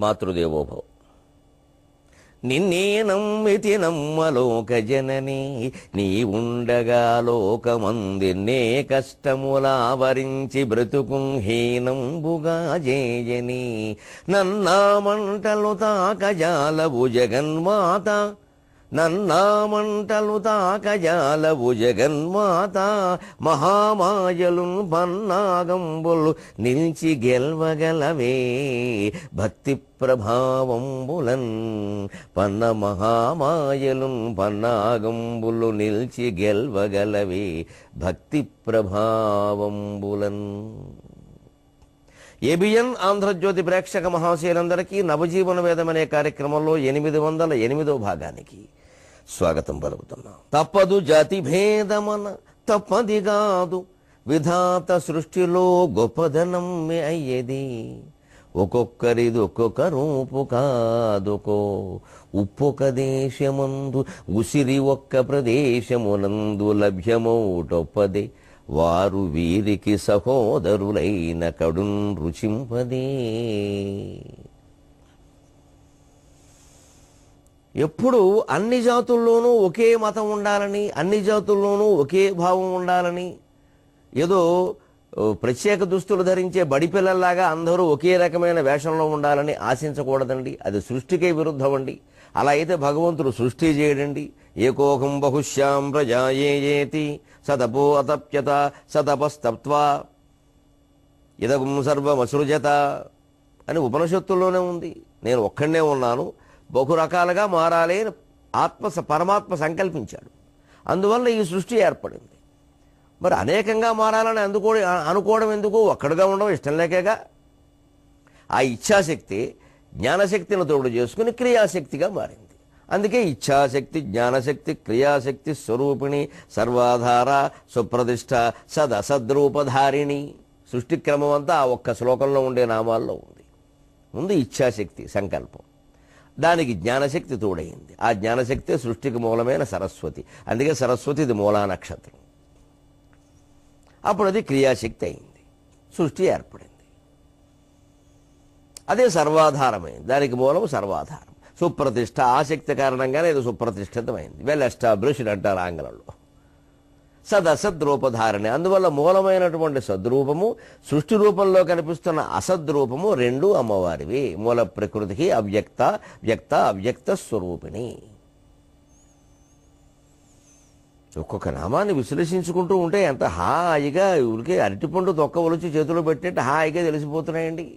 మాతృదేవోభవ. నిన్నే నమ్మితి నమ్మలోక జనని, నీ ఉండగా లోకమందిన్నే కష్టములావరించి బ్రతుకుం హీనంబుగా జేయని. నన్నామంటలు తాకజాలవు జగన్మాత, నన్నామంటలు తాకజాలవు జగన్మాత. మహామాయలున్ పన్నాగంబులు నిలిచి గెల్వగలవే భక్తి ప్రభావంబులన్. పన్న మహామాయలున్ పన్నాగంబులు నిలిచి గెల్వగలవే భక్తి ప్రభావంబులన్. ఏబిఎన్ ఆంధ్రజ్యోతి ప్రేక్షక మహాశయులందరికీ నవజీవన వేదం అనే కార్యక్రమంలో 808వ భాగానికి స్వాగతం పలుకుతున్నాం. తప్పదు జాతి భేదమన తప్పది కాదు, విధాత సృష్టిలో గొప్పదనం అయ్యేది. ఒక్కొక్కరిది ఒక్కొక్క రూపు కాదుకో, ఉప్పొక దేశమందు ఉసిరి ఒక్క ప్రదేశమునందు లభ్యమౌటొప్పదే. వారు వీరికి సహోదరులైన కడున్ రుచింపదే. ఎప్పుడు అన్ని జాతుల్లోనూ ఒకే మతం ఉండాలని, అన్ని జాతుల్లోనూ ఒకే భావం ఉండాలని, ఏదో ప్రత్యేక దుస్తులు ధరించే బడిపిల్లల్లాగా అందరూ ఒకే రకమైన వేషంలో ఉండాలని ఆశించకూడదండి. అది సృష్టికే విరుద్ధం అండి. అలా అయితే భగవంతుడు సృష్టి చేయడండి. ఏకోహం బహుశ్యాం ప్రజాయేతి సతపో అతప్యత సతపస్తప్త్వా ఇదగుం సర్వమసృజత అని ఉపనిషత్తుల్లోనే ఉంది. నేను ఒక్కడనే ఉన్నాను, బహు రకాలుగా మారాలి అని పరమాత్మ సంకల్పించాడు. అందువల్ల ఈ సృష్టి ఏర్పడింది. మరి అనేకంగా మారాలని అనుకోవడం ఎందుకు? ఒక్కడుగా ఉండడం ఇష్టం లేకేగా. ఆ ఇచ్ఛాశక్తి జ్ఞానశక్తిని తోడు చేసుకుని క్రియాశక్తిగా మారింది. అందుకే ఇచ్ఛాశక్తి, జ్ఞానశక్తి, క్రియాశక్తి స్వరూపిణి, సర్వాధార, సుప్రతిష్ఠ, సదసద్రూపధారిణి. సృష్టి క్రమం అంతా ఆ ఒక్క శ్లోకంలో ఉండే నామాల్లో ఉంది. ముందు ఇచ్ఛాశక్తి సంకల్పం, దానికి జ్ఞానశక్తి తోడైంది. ఆ జ్ఞానశక్తి సృష్టికి మూలమైన సరస్వతి. అందుకే సరస్వతి ఇది మూలా నక్షత్రం. అప్పుడు అది క్రియాశక్తి అయింది, సృష్టి ఏర్పడింది. అదే సర్వాధారమైంది, దానికి మూలం సర్వాధారం. సుప్రతిష్ఠ, ఆసక్తి కారణంగానే ఇది సుప్రతిష్ఠితమైంది. వెల్ ఎస్టాబ్లిష్డ్ అంటారు ఆంగ్లంలో. సదసద్రూపధారణి, అందువల్ల మూలమైనటువంటి సద్రూపము, సృష్టి రూపంలో కనిపిస్తున్న అసద్రూపము రెండూ అమ్మవారివి. మూల ప్రకృతికి అవ్యక్త, వ్యక్త, అవ్యక్త స్వరూపిణి. ఒక్కొక్క నామాన్ని విశ్లేషించుకుంటూ ఉంటే ఎంత హాయిగా, ఊరికే అరటిపండు తొక్క ఒలిచి చేతిలో పెట్టినట్టు హాయిగా తెలిసిపోతున్నాయండి.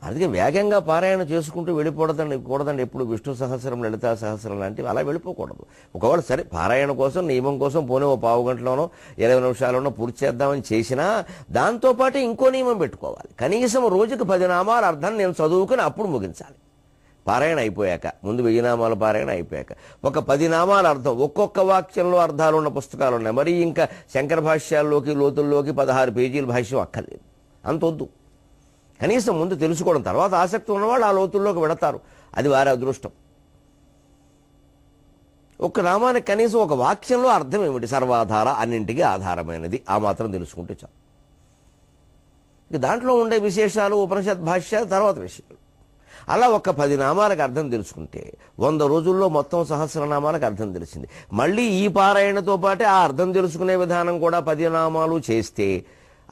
అందుకే వేగంగా పారాయణ చేసుకుంటూ వెళ్ళిపోకూడదండి. ఎప్పుడు విష్ణు సహస్రం, లలితా సహస్రం లాంటివి అలా వెళ్ళిపోకూడదు. ఒకవేళ సరే పారాయణ కోసం, నియమం కోసం పోనీ ఓ పావు గంటలోనో 20 నిమిషాల్లోనో పూర్తి చేద్దామని చేసినా దాంతోపాటు ఇంకో నియమం పెట్టుకోవాలి. కనీసం రోజుకి 10 నామాల అర్థం నేను చదువుకుని అప్పుడు ముగించాలి. పారాయణ అయిపోయాక, ముందు 1000 నామాల పారాయణ అయిపోయాక ఒక 10 నామాల అర్థం, ఒక్కొక్క వాక్యంలో అర్థాలు ఉన్న పుస్తకాలు ఉన్నాయి. మరి ఇంకా శంకర భాష్యాల్లోకి, లోతుల్లోకి 16 పేజీల భాష్యం అక్కర్లేదు, అంతొద్దు. కనీసం ముందు తెలుసుకోవడం, తర్వాత ఆసక్తి ఉన్నవాళ్ళు ఆ లోతుల్లోకి వెళతారు, అది వారి అదృష్టం. ఒక్క నామానికి కనీసం ఒక వాక్యంలో అర్థం ఏమిటి? సర్వాధార, అన్నింటికి ఆధారమైనది. ఆ మాత్రం తెలుసుకుంటే చాలు. ఇక దాంట్లో ఉండే విశేషాలు, ఉపనిషత్ భాష్యాలు తర్వాత విషయాలు. అలా ఒక 10 నామాలకు అర్థం తెలుసుకుంటే 100 రోజుల్లో మొత్తం సహస్రనామాలకు అర్థం తెలిసింది. మళ్ళీ ఈ పారాయణతో పాటే ఆ అర్థం తెలుసుకునే విధానం కూడా 10 నామాలు చేస్తే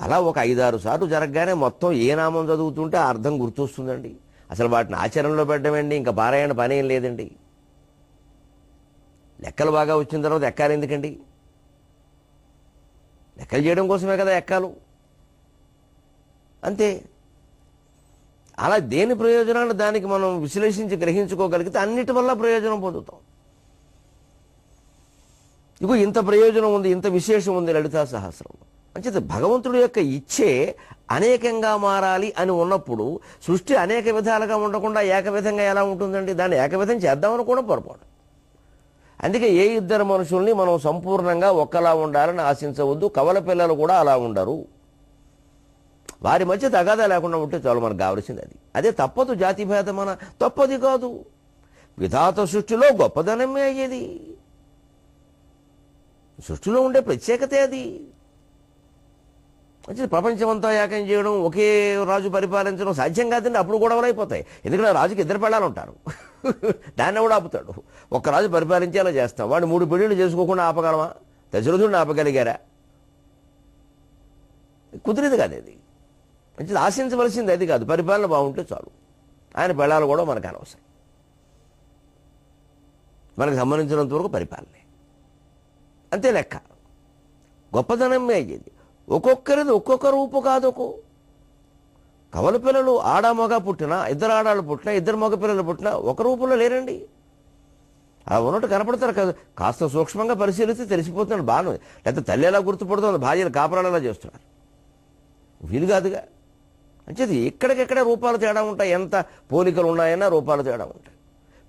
అలా ఒక 5-6 సార్లు జరగగానే మొత్తం ఏ నామం చదువుతుంటే ఆ అర్థం గుర్తొస్తుందండి. అసలు వాటిని ఆచరణలో పెట్టమండి, ఇంకా పారాయణ పని ఏం లేదండి. లెక్కలు బాగా వచ్చిన తర్వాత ఎక్కాలి ఎందుకండి? లెక్కలు చేయడం కోసమే కదా ఎక్కాలు, అంతే. అలా దేని ప్రయోజనాన్ని దానికి మనం విశ్లేషించి గ్రహించుకోగలిగితే అన్నిటి వల్ల ప్రయోజనం పొందుతాం. ఇగో ఇంత ప్రయోజనం ఉంది, ఇంత విశేషం ఉంది లలితా సహస్రంలో. అంచేత భగవంతుడి యొక్క ఇచ్చే అనేకంగా మారాలి అని ఉన్నప్పుడు సృష్టి అనేక విధాలుగా ఉండకుండా ఏకవిధంగా ఎలా ఉంటుందండి? దాన్ని ఏకవిధం చేద్దామని కూడా పొరపాటు. అందుకే ఏ ఇద్దరు మనుషుల్ని మనం సంపూర్ణంగా ఒక్కలా ఉండాలని ఆశించవద్దు. కవల పిల్లలు కూడా అలా ఉండరు. వారి మధ్య తగాదా లేకుండా ఉంటే చాలు, మనకు కావలసింది అది. అదే తప్పదు జాతి భేదమన తప్పది కాదు, విధాత సృష్టిలో గొప్పదనమే అయ్యేది. సృష్టిలో ఉండే ప్రత్యేకతే అది. మంచిది. ప్రపంచమంతా ఏకం చేయడం, ఒకే రాజు పరిపాలించడం సాధ్యం కాదండి. అప్పుడు గొడవలు అయిపోతాయి. ఎందుకంటే రాజుకి ఇద్దరు పెళ్ళాలు ఉంటారు. దాన్ని కూడా ఆపుతాడు. ఒక్క రాజు పరిపాలించేలా చేస్తాం. వాడు 3 పెళ్ళిళ్ళు చేసుకోకుండా ఆపగలమా? దశరథుడిని ఆపగలిగారా? కుదిరేది కాదు. అది మంచిది. ఆశించవలసింది అది కాదు. పరిపాలన బాగుంటే చాలు. ఆయన పెళ్ళాలు కూడా మనకు అనవసరం. మనకు సంబంధించినంత వరకు పరిపాలనే, అంతే లెక్క. గొప్పదనమే అయ్యేది. ఒక్కొక్కరిది ఒక్కొక్క రూపు కాదొకో. కవల పిల్లలు ఆడ మగ పుట్టినా, 2 ఆడాళ్ళు పుట్టినా, 2 మగ పిల్లలు పుట్టినా ఒక రూపంలో లేరండి. అలా ఉన్నట్టు కనపడతారు కదా. కాస్త సూక్ష్మంగా పరిశీలిస్తే తెలిసిపోతున్నాడు. బాగా లేకపోతే తల్లి ఎలా గుర్తుపడుతుంది, భార్యలు కాపురాలు ఎలా చేస్తున్నారు? వీలు కాదుగా. అంచేది ఎక్కడికెక్కడ రూపాలు తేడా ఉంటాయి. ఎంత పోలికలు ఉన్నాయన్నా రూపాలు తేడా ఉంటాయి.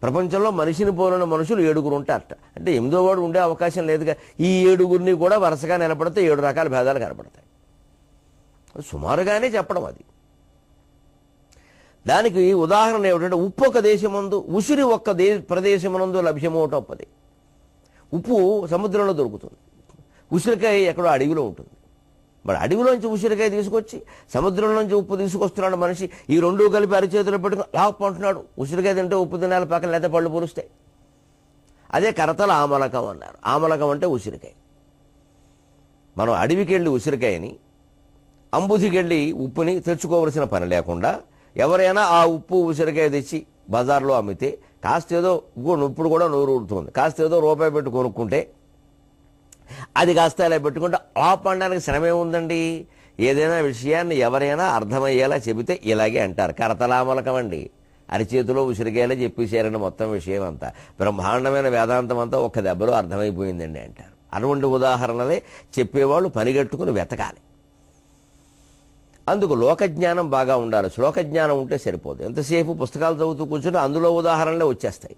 ప్రపంచంలో మనిషిని పోలిన మనుషులు 7 ఉంటారట. అంటే 8వ వాడు ఉండే అవకాశం లేదుగా. ఈ 7 కూడా వరుసగా నిలబడితే 7 రకాల భేదాలు కనపడతాయి. సుమారుగానే చెప్పడం అది. దానికి ఉదాహరణ ఏమిటంటే, ఉప్పు ఒక దేశమందు, ఉసిరి ఒక్క ప్రదేశమునందు లభ్యమోటప్పది. ఉప్పు సముద్రంలో దొరుకుతుంది. ఉసిరికాయ ఎక్కడో అడవిలో ఉంటుంది. మరి అడవిలోంచి ఉసిరికాయ తీసుకొచ్చి సముద్రంలోంచి ఉప్పు తీసుకొస్తున్నాడు మనిషి. ఈ 2 కలిపి అరిచేతులు పెట్టుకుని లాప్ అంటున్నాడు. ఉసిరికాయ తింటే ఉప్పు తినాలి, పక్కన లేత పళ్ళు పురుస్తాయి. అదే కరతల ఆమలకం అన్నారు. ఆమలకం అంటే ఉసిరికాయ. మనం అడవికి వెళ్ళి ఉసిరికాయని, అంబుధికి వెళ్ళి ఉప్పుని తెచ్చుకోవలసిన పని లేకుండా ఎవరైనా ఆ ఉప్పు ఉసిరికాయ తెచ్చి బజార్లో అమ్మితే కాస్త ఏదో ఇప్పుడు కూడా నోరు ఊరుతుంది. కాస్త ఏదో రూపాయి పెట్టి కొనుక్కుంటే అది కాస్త ఇలా పెట్టుకుంటే ఆప్ అనడానికి శ్రమే ఉందండి. ఏదైనా విషయాన్ని ఎవరైనా అర్థమయ్యేలా చెబితే ఇలాగే అంటారు. కరతలామలకం అండి. అరిచేతిలో ఉసిరికాయలే చెప్పేశారండి మొత్తం విషయం అంతా. బ్రహ్మాండమైన వేదాంతం అంతా ఒక్క దెబ్బలో అర్థమైపోయిందండి అంటారు. అటువంటి ఉదాహరణలే చెప్పేవాళ్ళు పనిగట్టుకుని వెతకాలి. అందుకు లోకజ్ఞానం బాగా ఉండాలి. శ్లోకజ్ఞానం ఉంటే సరిపోదు. ఎంతసేపు పుస్తకాలు చదువుతూ కూర్చుంటే అందులో ఉదాహరణలే వచ్చేస్తాయి.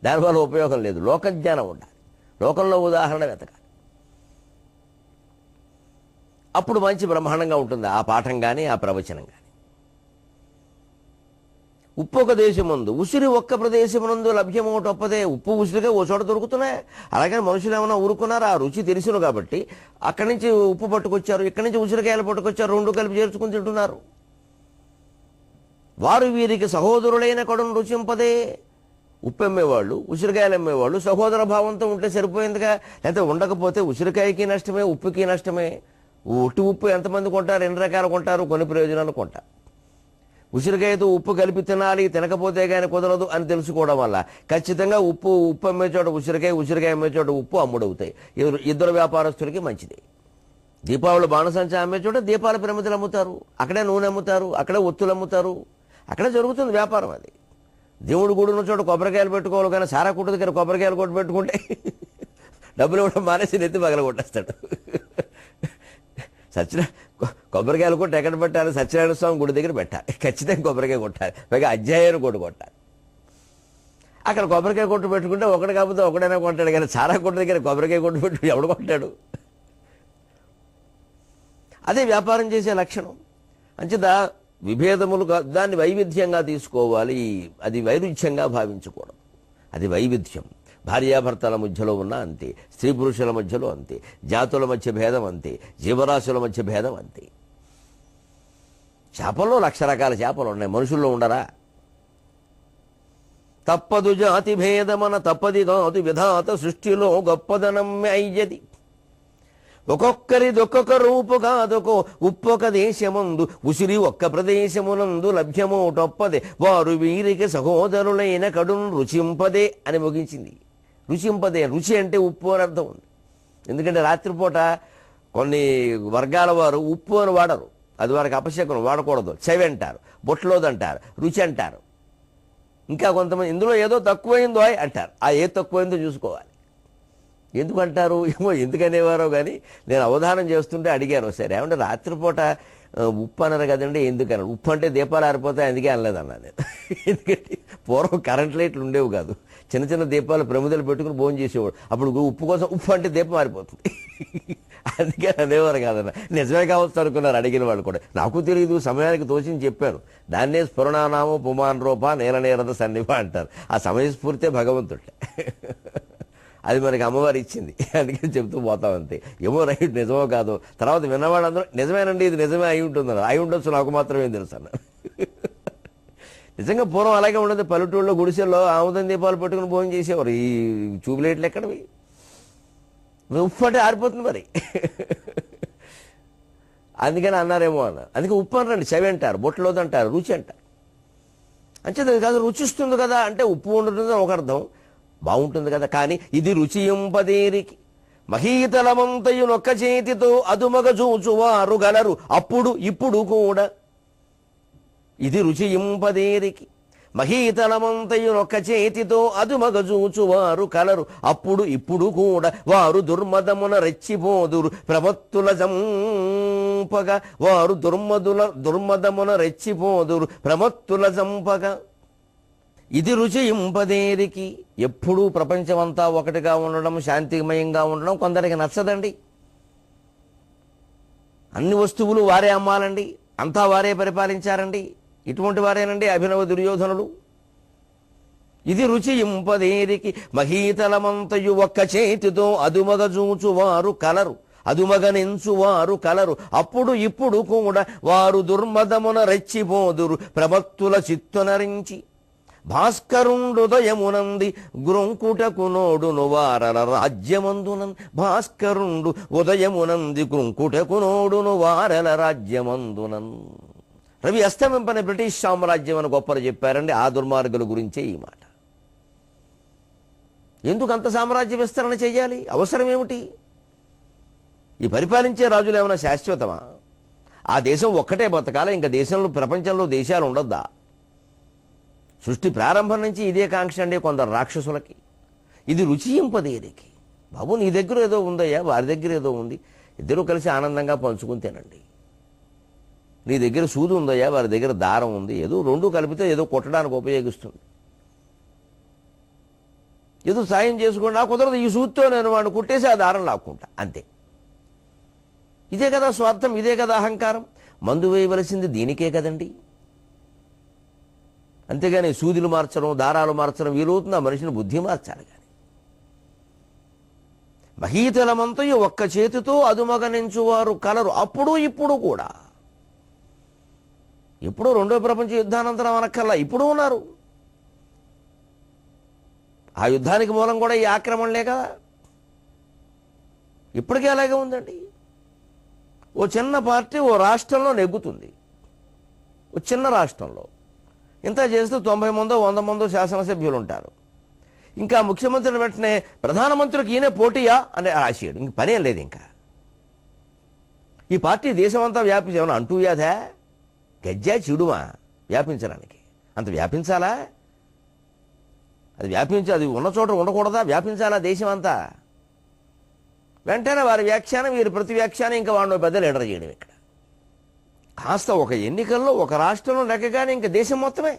దానివల్ల ఉపయోగం లేదు. లోకజ్ఞానం ఉండాలి. లోకంలో ఉదాహరణ వెతకాలి. అప్పుడు మంచి బ్రహ్మాండంగా ఉంటుంది ఆ పాఠం కానీ ఆ ప్రవచనం కానీ. ఉప్పు ఒక దేశమందు, ఉసిరి ఒక్క ప్రదేశమునందు లభ్యమోటొప్పదే. ఉప్పు ఉసిరిగా ఓ చోట దొరుకుతున్నాయి. అలాగే మనుషులు ఏమైనా ఊరుకున్నారు? ఆ రుచి తెలిసిన కాబట్టి అక్కడి నుంచి ఉప్పు పట్టుకొచ్చారు, ఇక్కడి నుంచి ఉసిరికాయలు పట్టుకొచ్చారు, 2 కలిపి చేర్చుకుని తింటున్నారు. వారు వీరికి సహోదరులైన కడును రుచింపదే. ఉప్పు అమ్మేవాళ్ళు, ఉసిరికాయలు అమ్మేవాళ్ళు సహోదర భావంతో ఉంటే సరిపోయిందిగా. లేకపోతే ఉండకపోతే ఉసిరికాయకి నష్టమే, ఉప్పుకి నష్టమే. ఒట్టి ఉప్పు ఎంతమంది కొంటారు? 2 రకాలు కొంటారు, కొన్ని ప్రయోజనాలు కొంటారు. ఉసిరికాయతో ఉప్పు కలిపి తినాలి, తినకపోతే కానీ కుదరదు అని తెలుసుకోవడం వల్ల ఖచ్చితంగా ఉప్పు అమ్మే చోట ఉసిరికాయ అమ్మే చోట ఉప్పు అమ్ముడవుతాయి. 2 వ్యాపారస్తులకి మంచిది. దీపావళి బాణసంచా అమ్మే చోట దీపాల ప్రమిదలు అమ్ముతారు, అక్కడే నూనె అమ్ముతారు, అక్కడే ఒత్తులు అమ్ముతారు, అక్కడే జరుగుతుంది వ్యాపారం. అది దేవుడు గుడి ఉన్న చోట కొబ్బరికాయలు పెట్టుకోవాలి, కానీ సారా కుట్టు దగ్గర కొబ్బరికాయలు కొట్టి పెట్టుకుంటే డబ్బులు ఇవ్వడం మానేసి నెత్తి పగల కొట్టేస్తాడు. కొబ్బరికాయలు కొట్టి ఎక్కడ పెట్టాలి? సత్యనారాయణ స్వామి గుడి దగ్గర పెట్టాలి. ఖచ్చితంగా కొబ్బరికాయ కొట్టాలి. పైగా అధ్యాయాన్ని కొట్టాలి. అక్కడ కొబ్బరికాయ కొట్టు పెట్టుకుంటే ఒకటి కాకపోతే ఒకడైనా కొంటాడు, కానీ సారా కొట్టు దగ్గర కొబ్బరికాయ కొట్టు పెట్టు ఎవడు కొంటాడు? అదే వ్యాపారం చేసే లక్షణం. అంచేత విభేదములు దాన్ని వైవిధ్యంగా తీసుకోవాలి. అది వైరుధ్యంగా భావించకూడదు. అది వైవిధ్యం. భార్యాభర్తల మధ్యలో ఉన్న అంతే, స్త్రీ పురుషుల మధ్యలో అంతే, జాతుల మధ్య భేదం అంతే, జీవరాశుల మధ్య భేదం అంతే. చేపల్లో 1,00,000 రకాల చేపలు ఉన్నాయి, మనుషుల్లో ఉండరా? తప్పదు జాతి భేదమన తప్పది కాదు విధాత సృష్టిలో గొప్పదనం అయ్యది. ఒక్కొక్కరిదొక్కొక్క రూపు కాదొకో ఉప్పొక దేశమందు ఉసిరి ఒక్క ప్రదేశమునందు లభ్యమోటొప్పదే. వారు వీరికి సహోదరులైన కడును రుచింపదే అని ముగించింది. రుచింపదే, రుచి అంటే ఉప్పు అని అర్థం ఉంది. ఎందుకంటే రాత్రిపూట కొన్ని వర్గాల వారు ఉప్పు అని వాడరు. అది వారికి అపశకునం, వాడకూడదు. చెవి అంటారు, బొట్లోదంటారు, రుచి అంటారు. ఇంకా కొంతమంది ఇందులో ఏదో తక్కువైందో అంటారు. ఆ ఏ తక్కువైందో చూసుకోవాలి. ఎందుకంటారు ఏమో, ఎందుకనేవారో కానీ నేను అవధానం చేస్తుంటే అడిగాను ఒకసారి, ఏమంటే రాత్రిపూట ఉప్పు అన్నారు కదండి, ఎందుకన్నారు? ఉప్పు అంటే దీపాలు ఆరిపోతాయి అందుకే అనలేదన్నా నేను. ఎందుకంటే పూర్వం కరెంట్ లైట్లు ఉండేవి కాదు, చిన్న చిన్న దీపాలు ప్రమిదలు పెట్టుకుని భోజనం చేసేవాడు. అప్పుడు ఉప్పు కోసం ఉప్పు అంటే దీపం ఆరిపోతుంది అందుకే అనేవారు కాదన్న. నిజమే కావచ్చు అనుకున్నారు అడిగిన వాళ్ళు కూడా. నాకు తెలియదు, సమయానికి తోచింది చెప్పాను. దాన్నే స్ఫురణానామో పుమాన్ రూప నీల నీరద సన్నిభ అంటారు. ఆ సమయస్ఫూర్తే భగవంతుడే. అది మనకి అమ్మవారు ఇచ్చింది, అందుకని చెప్తూ పోతాం అంతే. ఏమో రైట్ నిజమో కాదో తర్వాత విన్నవాళ్ళందరూ నిజమేనండి ఇది నిజమే అయి ఉంటుందన్నారు. అయి ఉండొచ్చు, నాకు మాత్రమే తెలుసు అన్నారు. నిజంగా పూర్వం అలాగే ఉండదు. పల్లెటూళ్ళలో గుడిసెల్లో ఆముదం దీపాలు పెట్టుకుని భోజనం చేసేవారు. ఈ ట్యూబ్లైట్లు ఎక్కడవి, ఉప్పు అంటే ఆరిపోతుంది మరి. అందుకని అన్నారేమో అన్నారు. అందుకే ఉప్పు అనరండి, చెవి అంటారు, బొట్టలోది అంటారు, రుచి అంటారు. అంచేది కాదు, రుచిస్తుంది కదా అంటే ఉప్పు ఉంటుంది ఒక అర్థం, బాగుంటుంది కదా. కానీ ఇది రుచియింపదేరికి మహీతలమంతయునొక్క చేతితో అదుమగ చూచువారు గలరు అప్పుడు ఇప్పుడు కూడా. ఇది రుచియింపదేరికి మహీతలమంతయునొక్క చేతితో అదుమగ చూచువారు కలరు అప్పుడు ఇప్పుడు కూడా. వారు దుర్మదమున రెచ్చిపోదురు ప్రమత్తుల జంపగా, వారు దుర్మదమున రెచ్చిపోదురు ప్రమత్తుల జంపగా. ఇది రుచియింపదేరికి. ఎప్పుడూ ప్రపంచమంతా ఒకటిగా ఉండడం, శాంతిమయంగా ఉండడం కొందరికి నచ్చదండి. అన్ని వస్తువులు వారే అమ్మాలండి, అంతా వారే పరిపాలించారండి. ఇటువంటి వారేనండి అభినవ దుర్యోధనులు. ఇది రుచియింపదేరికి మహీతలమంతయు ఒక్క చేతితో అదుమగ చూచువారు కలరు అదుమగనించువారు కలరు అప్పుడు ఇప్పుడు కూడా. వారు దుర్మదమున రెచ్చిపోదురు ప్రమత్తుల చిత్తునరించి. భాస్కరుండుదయమునంది గ్రొంకుటకు నోడును వారల రాజ్యమందునం. భాస్కరుండు ఉదయమునంది గ్రొంకుటకు నోడును వారల రాజ్యమందునం. రవి అస్తమింపని బ్రిటిష్ సామ్రాజ్యం అని గొప్పలు చెప్పారండి. ఆ దుర్మార్గుల గురించే ఈ మాట. ఎందుకు అంత సామ్రాజ్య విస్తరణ చేయాలి? అవసరం ఏమిటి? ఈ పరిపాలించే రాజులు ఏమైనా శాశ్వతమా? ఆ దేశం ఒక్కటే బతకాలి, ఇంకా దేశంలో ప్రపంచంలో దేశాలు ఉండొద్దా? సృష్టి ప్రారంభం నుంచి ఇదే కాంక్ష అండి కొందరు రాక్షసులకి. ఇది రుచియింపదేరికి. బాబు నీ దగ్గర ఏదో ఉందయ్యా, వారి దగ్గర ఏదో ఉంది, ఇద్దరూ కలిసి ఆనందంగా పంచుకుని తినండి. నీ దగ్గర సూది ఉందయ్యా, వారి దగ్గర దారం ఉంది, ఏదో రెండు కలిపితే ఏదో కొట్టడానికి ఉపయోగిస్తుంది, ఏదో సాయం చేసుకోండి. ఆ కుదరదు, ఈ సూదితో నేను వాడిని కుట్టేసి ఆ దారం లాక్కుంటా అంతే. ఇదే కదా స్వార్థం, ఇదే కదా అహంకారం. మందు వేయవలసింది దీనికే కదండి. అంతేగాని సూదులు మార్చడం, దారాలు మార్చడం వీలవుతుంది, ఆ మనిషిని బుద్ధి మార్చాలి. కానీ మహీతలమంతయు ఒక్క చేతితో అదుమగనించువారు కలరు అప్పుడు ఇప్పుడు కూడా. ఇప్పుడు రెండో ప్రపంచ యుద్ధానంతరం అనక్కల్లా ఇప్పుడు ఉన్నారు. ఆ యుద్ధానికి మూలం కూడా ఈ ఆక్రమణలే కదా. ఇప్పటికీ అలాగే ఉందండి. ఓ చిన్న పార్టీ ఓ రాష్ట్రంలో నెగ్గుతుంది, ఓ చిన్న రాష్ట్రంలో. ఇంత చేస్తూ 90 మందో 100 మందో శాసనసభ్యులు ఉంటారు. ఇంకా ముఖ్యమంత్రిని వెంటనే ప్రధానమంత్రికి ఈయనే పోటీయా అని రాసేయడు. ఇంక పనేం లేదు. ఇంకా ఈ పార్టీ దేశమంతా ఏమైనా అంటూ వ్యాధా, గజ్జా చిడుమా వ్యాపించడానికి? అంత వ్యాపించాలా? అది వ్యాపించి అది ఉన్న చోట ఉండకూడదా? వ్యాపించాలా దేశం అంతా? వెంటనే వారి వ్యాఖ్యానం, వీరి ప్రతి వ్యాఖ్యానం, ఇంకా వాడిని పెద్ద లీడర్ చేయడం. ఇక్కడ కాస్త ఒక ఎన్నికల్లో ఒక రాష్ట్రంలో నెగ్గగానే ఇంకా దేశం మొత్తమే.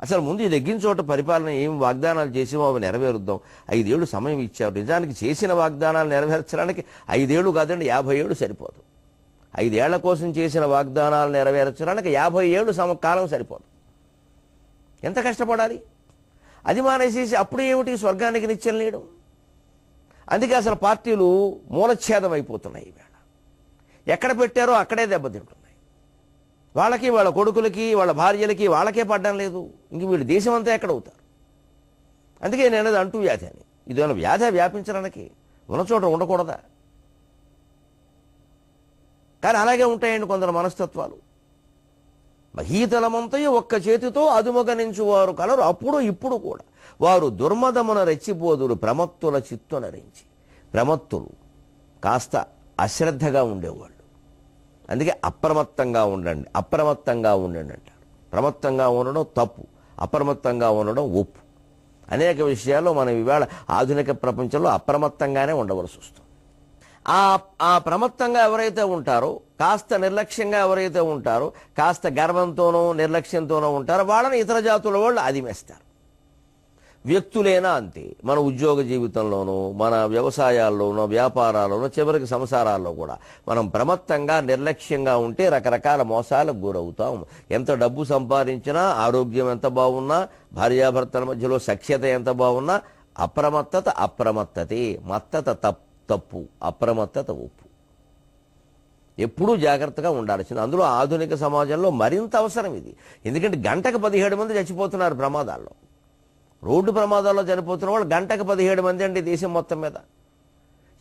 అసలు ముందు ఇది ఎగ్గిన చోట పరిపాలన ఏం వాగ్దానాలు చేసామో అవి నెరవేరుద్దాం. 5 ఏళ్ళు సమయం ఇచ్చారు. నిజానికి చేసిన వాగ్దానాలు నెరవేర్చడానికి 5 ఏళ్ళు కాదండి, 50 ఏళ్ళు సరిపోదు. 5 ఏళ్ల కోసం చేసిన వాగ్దానాలు నెరవేర్చడానికి 50 ఏళ్ళు కాలం సరిపోదు. ఎంత కష్టపడాలి? అది మానేసేసి అప్పుడు ఏమిటి స్వర్గానికి నిత్యం లేడు. అందుకే అసలు పార్టీలు మూలఛేదం అయిపోతున్నాయి. ఈవేళ ఎక్కడ పెట్టారో అక్కడే దెబ్బతింటున్నాయి. వాళ్ళకి, వాళ్ళ కొడుకులకి, వాళ్ళ భార్యలకి, వాళ్ళకే పడ్డం లేదు. ఇంక వీళ్ళు దేశం అంతా ఎక్కడవుతారు? అందుకే నేను అది అంటూ వ్యాధి అని. ఇదేమైనా వ్యాధి వ్యాపించడానికి ఉన్న చోట ఉండకూడదా? కానీ అలాగే ఉంటాయండి కొందరు మనస్తత్వాలు. మహీతలమంతయు ఒక్క చేతితో అదుమగనించువారు కలరు అప్పుడు ఇప్పుడు కూడా. వారు దుర్మదమున రెచ్చిపోదురు ప్రమత్తుల చిత్తునరించి. ప్రమత్తులు కాస్త అశ్రద్ధగా ఉండేవాళ్ళు. అందుకే అప్రమత్తంగా ఉండండి, అప్రమత్తంగా ఉండండి అంటారు. ప్రమత్తంగా ఉండడం తప్పు, అప్రమత్తంగా ఉండడం ఒప్పు. అనేక విషయాల్లో మనం ఇవాళ ఆధునిక ప్రపంచంలో అప్రమత్తంగానే ఉండవలసి వస్తుంది. ఆ ప్రమత్తంగా ఎవరైతే ఉంటారో, కాస్త నిర్లక్ష్యంగా ఎవరైతే ఉంటారో, కాస్త గర్వంతోనో నిర్లక్ష్యంతోనో ఉంటారో వాళ్ళని ఇతర జాతుల వాళ్ళు అదిమేస్తారు. వ్యక్తులైనా అంతే. మన ఉద్యోగ జీవితంలోనూ, మన వ్యవసాయాల్లోనూ, వ్యాపారాల్లోనూ, చివరికి సంసారాల్లో కూడా మనం ప్రమత్తంగా నిర్లక్ష్యంగా ఉంటే రకరకాల మోసాలకు గురవుతాం. ఎంత డబ్బు సంపాదించినా, ఆరోగ్యం ఎంత బాగున్నా, భార్యాభర్తల మధ్యలో సఖ్యత ఎంత బాగున్నా అప్రమత్తత అప్రమత్తతే, మత్తత తప్పు, అప్రమత్తత ఒప్పు. ఎప్పుడూ జాగ్రత్తగా ఉండాల్సింది. అందులో ఆధునిక సమాజంలో మరింత అవసరం ఇది. ఎందుకంటే గంటకు 17 మంది చచ్చిపోతున్నారు ప్రమాదాల్లో. రోడ్డు ప్రమాదాల్లో చనిపోతున్న వాళ్ళు గంటకు 17 మంది అండి దేశం మొత్తం మీద.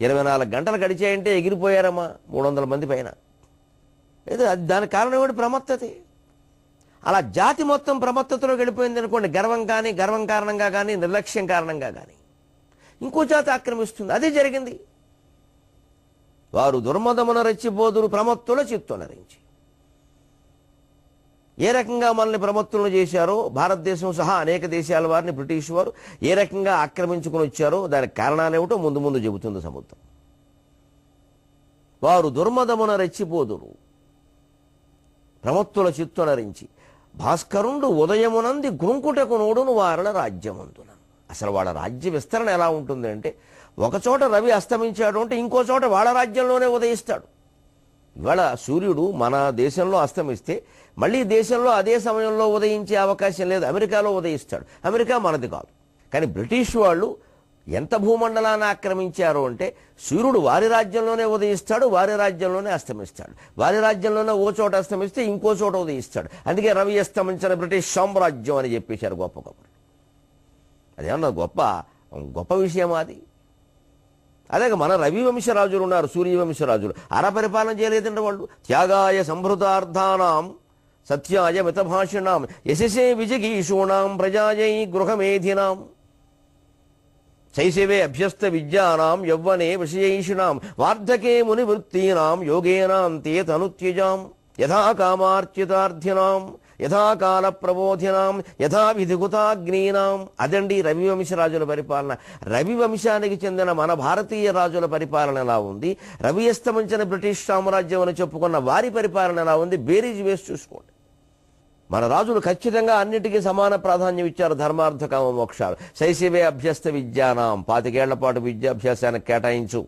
24 గంటలు గడిచాయంటే ఎగిరిపోయారమ్మా 300 మంది పైన. ఏదో దానికి కారణం ఏమిటి? ప్రమత్తతే. అలా జాతి మొత్తం ప్రమత్తతలో గడిపోయింది అనుకోండి, గర్వం కారణంగా కానీ, నిర్లక్ష్యం కారణంగా కానీ ఇంకో జాతి ఆక్రమిస్తుంది. అదే జరిగింది. వారు దుర్మదమున రెచ్చిపోదురు ప్రమత్తుల చిత్తునరించి. ఏ రకంగా మనల్ని ప్రమత్తులను చేశారో, భారతదేశం సహా అనేక దేశాల వారిని బ్రిటిష్ వారు ఏ రకంగా ఆక్రమించుకుని వచ్చారో దానికి కారణాలేమిటో ముందు ముందు చెబుతుంది సముద్రం. వారు దుర్మదమున రెచ్చిపోదురు ప్రమత్తుల చిత్తునరించి, భాస్కరుండు ఉదయమునంది గ్రుంకుటకు నోడును వారల రాజ్యమందున. అసలు వాళ్ళ రాజ్య విస్తరణ ఎలా ఉంటుంది అంటే, ఒకచోట రవి అస్తమించాడు అంటే ఇంకో చోట వాళ్ళ రాజ్యంలోనే ఉదయిస్తాడు. ఇవాళ సూర్యుడు మన దేశంలో అస్తమిస్తే మళ్ళీ దేశంలో అదే సమయంలో ఉదయించే అవకాశం లేదు. అమెరికాలో ఉదయిస్తాడు. అమెరికా మనది కాదు. కానీ బ్రిటిష్ వాళ్ళు ఎంత భూమండలాన్ని ఆక్రమించారు అంటే, సూర్యుడు వారి రాజ్యంలోనే ఉదయిస్తాడు, వారి రాజ్యంలోనే అస్తమిస్తాడు. వారి రాజ్యంలోనే ఓ చోట అస్తమిస్తే ఇంకో చోట ఉదయిస్తాడు. అందుకే రవి అస్తమించిన బ్రిటిష్ సామ్రాజ్యం అని చెప్పేశారు గొప్ప గొప్ప. అదేమన్నా గొప్ప విషయం అది. అలాగే మన రవివంశరాజులు ఉన్నారు, సూర్యవంశరాజులు. పరిపాలన చేయలేదంటే వాళ్ళు. త్యాగాయ సంభృతార్థానాం సత్యాయ మితభాషిణాం యశసే విజగీషూణాం ప్రజాయై గృహమేధినాం శైశవే అభ్యస్త విద్యానాం యౌవనే విషయైషిణాం వార్ధకే మునివృత్తీనాం యోగేనాంతే తనుత్యజాం యథా కామార్చితార్థినాం యథా కాల ప్రబోధినాం యథా విధిగుతాగ్నీనాం. అదండి రవివంశరాజుల పరిపాలన. రవివంశానికి చెందిన మన భారతీయ రాజుల పరిపాలన ఎలా ఉంది, రవి అస్తమించిన బ్రిటిష్ సామ్రాజ్యం అని చెప్పుకున్న వారి పరిపాలన ఎలా ఉంది, బేరీజ్ వేసి చూసుకోండి. మన రాజులు ఖచ్చితంగా అన్నిటికీ సమాన ప్రాధాన్యం ఇచ్చారు. ధర్మార్థ కామ మోక్షాలు. శైశవే అభ్యస్త విద్యానాం, 25 ఏళ్ల పాటు విద్యాభ్యాసానికి కేటాయించు.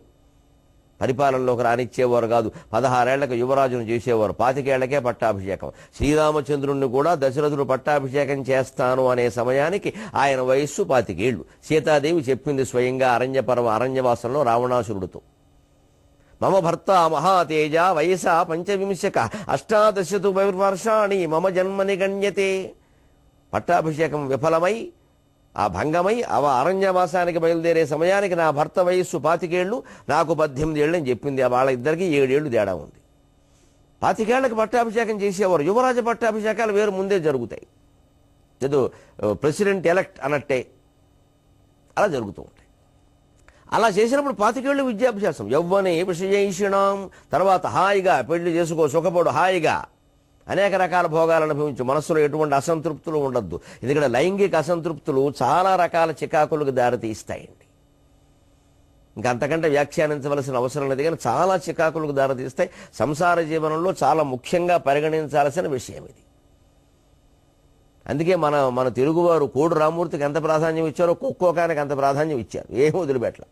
పరిపాలనలోకి రానిచ్చేవారు కాదు. 16 ఏళ్లకు యువరాజును చేసేవారు. 25 ఏళ్లకే పట్టాభిషేకం. శ్రీరామచంద్రుణ్ణి కూడా దశరథుడు పట్టాభిషేకం చేస్తాను అనే సమయానికి ఆయన వయస్సు 25 ఏళ్లు. సీతాదేవి చెప్పింది స్వయంగా అరణ్యవాసంలో రావణాసురుడితో, మమ భర్త మహాతేజ వయస 25 అష్టాదశతు వర్షాణి మమ జన్మని గణ్యతే. పట్టాభిషేకం విఫలమై ఆ భంగమై అరణ్యవాసానికి బయలుదేరే సమయానికి నా భర్త వయస్సు 25 ఏళ్లు, నాకు 18 ఏళ్ళు అని చెప్పింది. వాళ్ళ ఇద్దరికి 7 ఏళ్లు తేడా ఉంది. 25 ఏళ్లకు పట్టాభిషేకం చేసేవారు. యువరాజ పట్టాభిషేకాలు వేరు ముందే జరుగుతాయి. ఏదో ప్రెసిడెంట్ ఎలక్ట్ అన్నట్టే అలా జరుగుతూ ఉంటాయి. అలా చేసినప్పుడు 25 ఏళ్ళు విద్యాభ్యాసం. యవ్వనే విషయైషిణాం, తర్వాత హాయిగా పెళ్లి చేసుకో, సుఖపడు, హాయిగా అనేక రకాల భోగాలను అనుభవించు. మనస్సులో ఎటువంటి అసంతృప్తులు ఉండద్దు. ఎందుకంటే లైంగిక అసంతృప్తులు చాలా రకాల చికాకులకు దారితీస్తాయండి. ఇంకా అంతకంటే వ్యాఖ్యానించవలసిన అవసరం లేదు. కానీ చాలా చికాకులకు దారితీస్తాయి. సంసార జీవనంలో చాలా ముఖ్యంగా పరిగణించాల్సిన విషయం ఇది. అందుకే మన తెలుగువారు కోడు రామూర్తికి ఎంత ప్రాధాన్యం ఇచ్చారో కుక్కోకానికి అంత ప్రాధాన్యం ఇచ్చారు. ఏమీ వదిలిపెట్టల.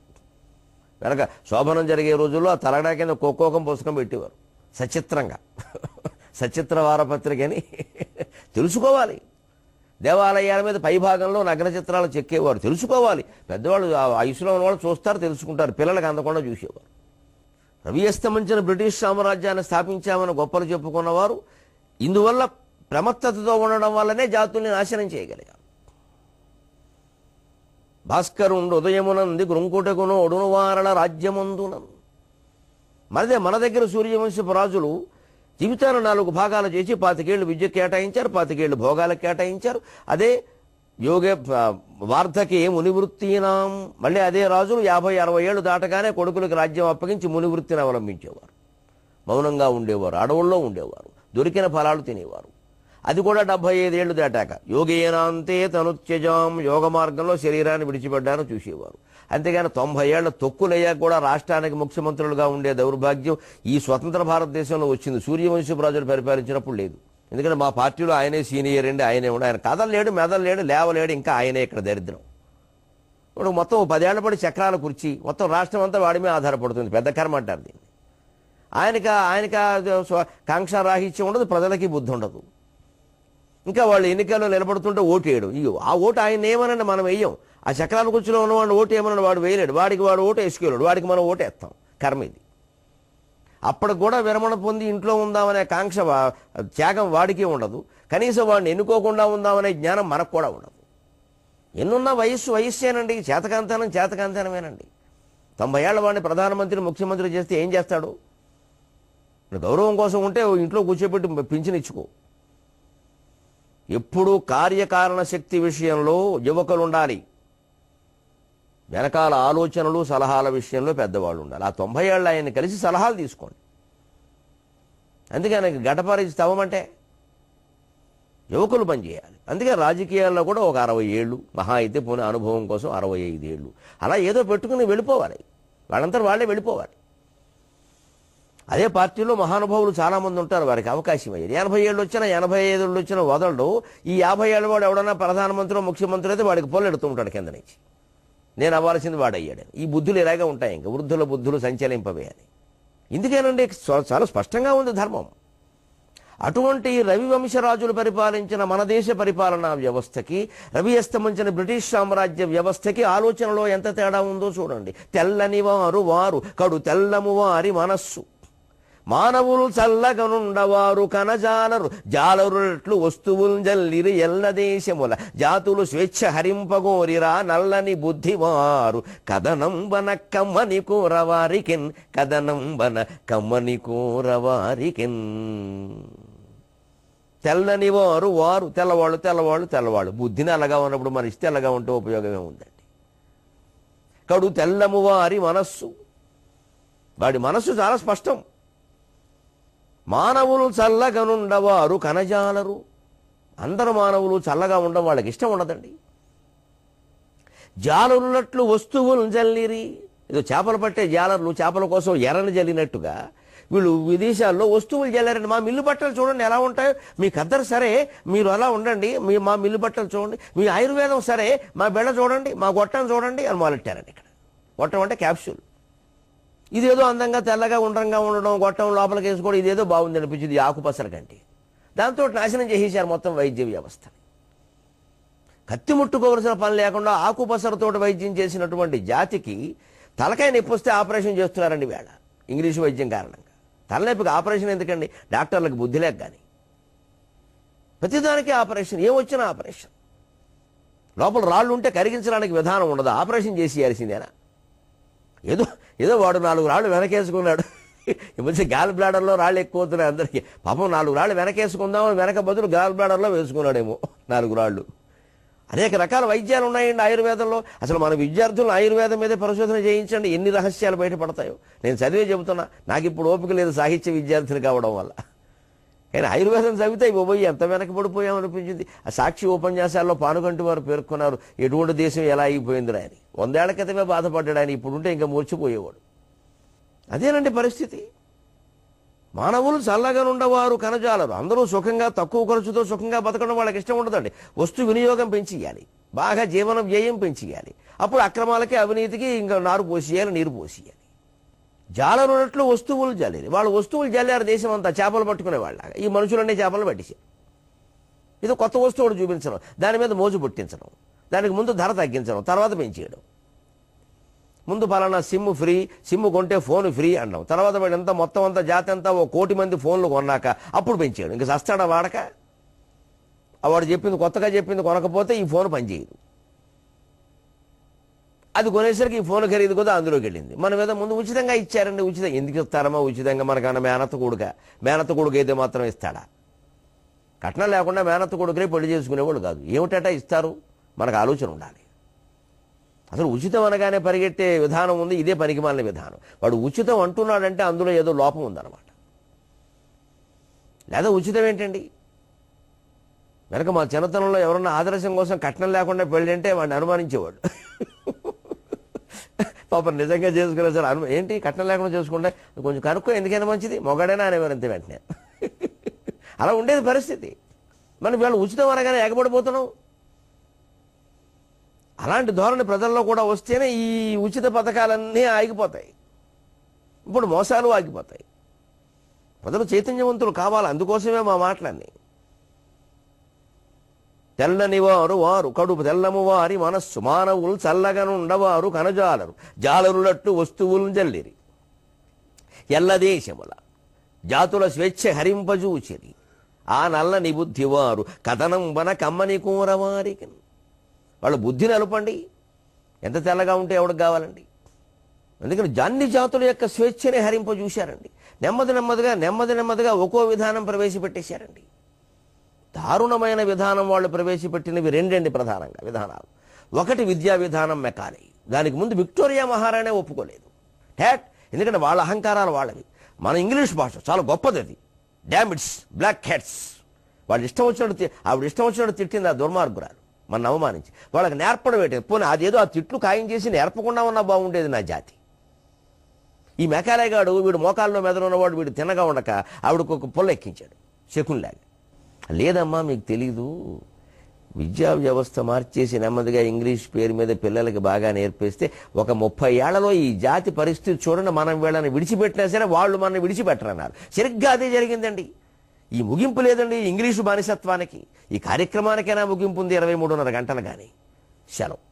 వెనక శోభనం జరిగే రోజుల్లో ఆ తలడా కింద కుక్కోకం పుస్తకం పెట్టేవారు సచిత్రంగా. సచిత్ర వారపత్రిక అని తెలుసుకోవాలి. దేవాలయాల మీద పైభాగంలో నగ్న చిత్రాలు చెక్కేవారు. తెలుసుకోవాలి. పెద్దవాళ్ళు వయసులో ఉన్నవాళ్ళు చూస్తారు, తెలుసుకుంటారు. పిల్లలకు అందకుండా చూసేవారు. రవి అస్తమించిన బ్రిటిష్ సామ్రాజ్యాన్ని స్థాపించామని గొప్పలు చెప్పుకున్నవారు ఇందువల్ల ప్రమత్తతతో ఉండడం వల్లనే జాతుల్ని నాశనం చేయగలిగారు. భాస్కరుండు ఉదయమునంది గ్రుంకుటకును ఒడును వారల రాజ్యమందునం. మన దగ్గర సూర్యవంశపు రాజులు జీవితాన్ని 4 భాగాలు చేసి 25 ఏళ్ళు విద్య కేటాయించారు, 25 ఏళ్ళు భోగాలకు కేటాయించారు. అదే యోగే వార్ధకే మునివృత్తినాం. మళ్ళీ అదే రాజులు 50-60 ఏళ్ళు దాటగానే కొడుకులకు రాజ్యం అప్పగించి మునివృత్తిని అవలంబించేవారు. మౌనంగా ఉండేవారు, అడవుల్లో ఉండేవారు, దొరికిన ఫలాలు తినేవారు. అది కూడా 75 ఏళ్ళు దాటాక యోగేనాంతే తనుత్యజాం, యోగ మార్గంలో శరీరాన్ని విడిచిపెట్టాను చూసేవారు. అంతేగాని 90 ఏళ్ల తొక్కులయ్యాక కూడా రాష్ట్రానికి ముఖ్యమంత్రులుగా ఉండే దౌర్భాగ్యం ఈ స్వతంత్ర భారతదేశంలో వచ్చింది. సూర్యవంశపు రాజులు పరిపాలించినప్పుడు లేదు. ఎందుకంటే మా పార్టీలో ఆయనే సీనియర్ అండి, ఆయనే ఉండి, ఆయన కదలలేడు, మెదలలేడు, లేవలేడు, ఇంకా ఆయనే ఇక్కడ దరిద్రం. ఇప్పుడు మొత్తం 10 ఏళ్ల పడి చక్రాల కుర్చీ, మొత్తం రాష్ట్రం అంతా వాడి మీద ఆధారపడుతుంది. పెద్ద కర్మ అంటారు దీన్ని. ఆయనక కాంక్ష రాహిత్యం ఉండదు, ప్రజలకి బుద్ధి ఉండదు. ఇంకా వాళ్ళు ఎన్నికల్లో నిలబడుతుంటే ఓటు వేయడం. ఆ ఓటు ఆయన ఏమనండి మనం వేయం. ఆ చక్రాల కుర్చీలో ఉన్నవాడు ఓటు ఏమన్నాడు, వాడు వేయలేడు, వాడికి వాడు ఓటు వేసుకోలేడు, వాడికి మనం ఓటు వేస్తాం. కర్మ ఇది. అప్పటికి కూడా విరమణ పొంది ఇంట్లో ఉందామనే కాంక్ష త్యాగం వాడికి ఉండదు, కనీసం వాడిని ఎన్నుకోకుండా ఉందామనే జ్ఞానం మనకు కూడా ఉండదు. ఎన్నున్నా వయస్సేనండి, చేతకాంతనమేనండి. 90 ఏళ్ల వాడిని ప్రధానమంత్రి ముఖ్యమంత్రి చేస్తే ఏం చేస్తాడు? గౌరవం కోసం ఉంటే ఇంట్లో కూర్చోబెట్టి పింఛను ఇచ్చుకో. ఎప్పుడూ కార్యకారణ శక్తి విషయంలో యువకులు ఉండాలి, వెనకాల ఆలోచనలు సలహాల విషయంలో పెద్దవాళ్ళు ఉండాలి. ఆ 90 ఏళ్ళ ఆయన్ని కలిసి సలహాలు తీసుకోండి. అందుకే ఆయనకి గడపారించి తవ్వమంటే యువకులు పనిచేయాలి. అందుకే రాజకీయాల్లో కూడా ఒక 60 ఏళ్ళు మహా అయితే పోనీ అనుభవం కోసం 65 ఏళ్ళు అలా ఏదో పెట్టుకుని వెళ్ళిపోవాలి. వాళ్ళంతా వాళ్ళే వెళ్ళిపోవాలి. అదే పార్టీలో మహానుభావులు చాలామంది ఉంటారు, వారికి అవకాశం అయ్యేది. 80 ఏళ్ళు వచ్చినా 85 ఏళ్ళు వచ్చినా వదలడు. ఈ 50 ఏళ్ళ వాడు ఎవడన్నా ప్రధానమంత్రి ముఖ్యమంత్రి అయితే వాడికి పొల్లెడుతూ ఉంటాడు కింద నుంచి, నేను అవ్వాల్సింది వాడయ్యాడు. ఈ బుద్ధులు ఇలాగే ఉంటాయి, ఇంకా వృద్ధుల బుద్ధులు సంచలింపవే అని. ఇందుకేనండి చాలా స్పష్టంగా ఉంది ధర్మం. అటువంటి రవివంశరాజులు పరిపాలించిన మన దేశ పరిపాలనా వ్యవస్థకి, రవి అస్తమించిన బ్రిటిష్ సామ్రాజ్య వ్యవస్థకి ఆలోచనలో ఎంత తేడా ఉందో చూడండి. తెల్లని వారు కడు తెల్లము వారి మనస్సు, మానవులు చల్లగనుండవారు కనజాలరు, జాలరుట్లు వస్తువులు జల్లిరి ఎల్ల దేశముల జాతులు స్వేచ్ఛ హరింపగోరిరా నల్లని బుద్ధివారు, కథనంబన కమ్మని కూరవారికిన్, కథనంబన కమ్మని కూరవారికిన్. తెల్లని వారు తెల్లవాళ్ళు. బుద్ధిని అలాగా ఉన్నప్పుడు మనిషి తెల్లగా ఉంటే ఉపయోగమే ఉందండి. కడు తెల్లము వారి మనస్సు, వాడి మనస్సు చాలా స్పష్టం. మానవులు చల్లగనుండవారు కనజాలరు, అందరు మానవులు చల్లగా ఉండడం వాళ్ళకి ఇష్టం ఉండదండి. జాలరులట్లు వస్తువులు జల్లిరి, ఏదో చేపలు పట్టే జాలర్లు చేపల కోసం ఎర్రని జల్లినట్టుగా వీళ్ళు విదేశాల్లో వస్తువులు జల్లారండి. మా మిల్లు బట్టలు చూడండి ఎలా ఉంటాయో, మీ ఖద్దరు సరే మీరు అలా ఉండండి, మా మిల్లు బట్టలు చూడండి, మీ ఆయుర్వేదం సరే మా బెళ్ళ చూడండి, మా గొట్టం చూడండి అని మొదలెట్టారండి. ఇక్కడ గొట్టం అంటే క్యాప్సూల్. ఇదేదో అందంగా తెల్లగా ఉండ్రంగా ఉండడం, గొట్టం లోపలికి వేసుకోవడం, ఇదేదో బాగుంది అనిపించింది ఆకుపసర కంటే. దాంతో నాశనం చేసేశారు మొత్తం వైద్య వ్యవస్థని. కత్తి ముట్టుకోవలసిన పని లేకుండా ఆకుపసరతో వైద్యం చేసినటువంటి జాతికి తలకాయ నొప్పి వస్తే ఆపరేషన్ చేస్తున్నారండి వేళ ఇంగ్లీషు వైద్యం కారణంగా. తలనొప్పికి ఆపరేషన్ ఎందుకండి? డాక్టర్లకు బుద్ధి లేక కానీ. ప్రతిదానికి ఆపరేషన్, ఏమొచ్చినా ఆపరేషన్. లోపల రాళ్ళు ఉంటే కరిగించడానికి విధానం ఉండదు, ఆపరేషన్ చేసేయాల్సిందేనా? ఏదో వాడు 4 రాళ్ళు వెనకేసుకున్నాడు. ఈ మధ్య గాల్ బ్లాడర్లో రాళ్ళు ఎక్కువ అవుతున్నాయి అందరికీ. పాపం 4 రాళ్ళు వెనకేసుకుందామని వెనక బదులు గాల్ బ్లాడర్లో వేసుకున్నాడేమో 4 రాళ్ళు. అనేక రకాల వైద్యాలు ఉన్నాయండి ఆయుర్వేదంలో. అసలు మన విద్యార్థులను ఆయుర్వేదం మీదే పరిశోధన చేయించండి, ఎన్ని రహస్యాలు బయటపడతాయో. నేను చదివే చెబుతున్నా, నాకు ఇప్పుడు ఓపిక లేదు సాహిత్య విద్యార్థిని కావడం వల్ల. కానీ ఆయుర్వేదం చదివితే పోయి ఎంత వెనకబడిపోయామనిపించింది. ఆ సాక్షి ఉపన్యాసాల్లో పానుగంటి వారు పేర్కొన్నారు, ఎటువంటి దేశం ఎలా అయిపోయింది అని. 100 ఏళ్ల క్రితమే బాధపడ్డాడు ఆయన, ఇప్పుడుంటే ఇంకా మూర్చిపోయేవాడు. అదేనండి పరిస్థితి. మానవులు చల్లగానుండవారు కనజాలరు, అందరూ సుఖంగా తక్కువ ఖర్చుతో సుఖంగా బతకడం వాళ్ళకి ఇష్టం ఉండదండి. వస్తు వినియోగం పెంచియాలి, బాగా జీవన వ్యయం పెంచియాలి. అప్పుడు అక్రమాలకి అవినీతికి ఇంకా నీరు పోసియాలి. జాలరున్నట్లు వస్తువులు జల్లేరు, వాళ్ళు వస్తువులు జల్లారు దేశం అంతా చేపలు పట్టుకునే వాళ్ళ. ఈ మనుషులన్నీ చేపలు పట్టేశారు. ఇది కొత్త వస్తువులు చూపించడం, దాని మీద మోజు పుట్టించడం, దానికి ముందు ధర తగ్గించడం, తర్వాత పెంచేయడం. ముందు పలానా సిమ్ కొంటే ఫోన్ ఫ్రీ అన్నాం, తర్వాత వాడు మొత్తం అంతా జాతి అంతా 1 కోటి మంది ఫోన్లు కొన్నాక అప్పుడు పెంచాడు. ఇంకా సస్తాడా వాడక? వాడు చెప్పింది కొత్తగా చెప్పింది కొనకపోతే ఈ ఫోన్ పనిచేయదు. అది కొనేసరికి ఈ ఫోన్ ఖరీదు కూడా అందులోకి వెళ్ళింది. మన మీద ముందు ఉచితంగా ఇచ్చారండి. ఉచితంగా ఎందుకు ఇస్తారమ్మా ఉచితంగా? మనకన్నా మేనత్త కొడుకు అయితే మాత్రం ఇస్తాడా? కట్నం లేకుండా మేనత్త కొడుకునే పెళ్లి చేసుకునేవాళ్ళు కాదు. ఏమిటట ఇస్తారు? మనకు ఆలోచన ఉండాలి. అసలు ఉచితం అనగానే పరిగెట్టే విధానం ఉంది, ఇదే పనికిమాలిన విధానం. వాడు ఉచితం అంటున్నాడంటే అందులో ఏదో లోపం ఉందన్నమాట. లేదా ఉచితం ఏంటండి? వెనక మా చిన్నతనంలో ఎవరన్నా ఆదర్శం కోసం కట్నం లేకుండా పెళ్ళి అంటే వాడిని అనుమానించేవాడు. పాపం నిజంగా చేసుకునే సార్ ఏంటి కట్నం లేకుండా చేసుకుంటే కొంచెం కనుక్కో, ఎందుకైనా మంచిది, మొగాడైనా అనేవారు అంతే వెంటనే. అలా ఉండేది పరిస్థితి. మనం వీళ్ళు ఉచితం అనగానే ఎగబడిపోతున్నాం. అలాంటి ధోరణి ప్రజల్లో కూడా వస్తేనే ఈ ఉచిత పథకాలన్నీ ఆగిపోతాయి. ఇప్పుడు మోసాలు ఆగిపోతాయి. ప్రజలు చైతన్యవంతులు కావాలి, అందుకోసమే మా మాటలన్నీ. తెల్లని వారు కడుపు తెల్లము వారి మనస్సు మానవులు చల్లగనుండవారు కనజాలరు జాలరులట్టు వస్తువులను జల్లిరి ఎల్లదేశముల జాతుల స్వేచ్ఛ హరింపజూచిరి ఆ నల్లని బుద్ధివారు కథనం వన కమ్మని కూరవారికి. వాళ్ళు బుద్ధి నలుపండి, ఎంత తెల్లగా ఉంటే ఎవరికి కావాలండి. అందుకని అన్ని జాతుల యొక్క స్వేచ్ఛని హరింపజూశారండి. నెమ్మదిగా ఒక్కో విధానం ప్రవేశపెట్టేశారండి. దారుణమైన విధానం వాళ్ళు ప్రవేశపెట్టినవి రెండండి ప్రధానంగా విధానాలు. ఒకటి విద్యా విధానం మెకాలే. దానికి ముందు విక్టోరియా మహారాణే ఒప్పుకోలేదు. ఎందుకంటే వాళ్ళ అహంకారాలు వాళ్ళవి. మన ఇంగ్లీష్ భాష చాలా గొప్పది, అది డామిడ్స్ బ్లాక్ హెడ్స్. వాళ్ళు ఆవిడ ఇష్టం వచ్చినట్టు తిట్టింది ఆ దుర్మార్గురాలు, మన అవమానించి. వాళ్ళకి నేర్పడం ఏంటి? పోనీ అదేదో ఆ తిట్లు ఖాయం చేసి నేర్పకుండా ఉన్నా బాగుండేది నా జాతి. ఈ మెకాలే గాడు వీడు మోకాల్లో మెదడున్నవాడు, వీడు తిన్నగా ఉండక ఆవిడకు ఒక పొల్ల ఎక్కించాడు శకున్లాగా. లేదమ్మా మీకు తెలీదు, విద్యా వ్యవస్థ మార్చేసి నెమ్మదిగా ఇంగ్లీష్ పేరు మీద పిల్లలకి బాగా నేర్పేస్తే ఒక 30 ఏళ్లలో ఈ జాతి పరిస్థితి చూడండి. మనం వీళ్ళని విడిచిపెట్టినా సరే వాళ్ళు మనల్ని విడిచిపెట్టరన్నారు. సరిగ్గా అదే జరిగిందండి. ఈ ముగింపు లేదండి ఇంగ్లీషు బానిసత్వానికి. ఈ కార్యక్రమానికైనా ముగింపు ఉంది 23:30 గంటలు. కానీ సెలవు.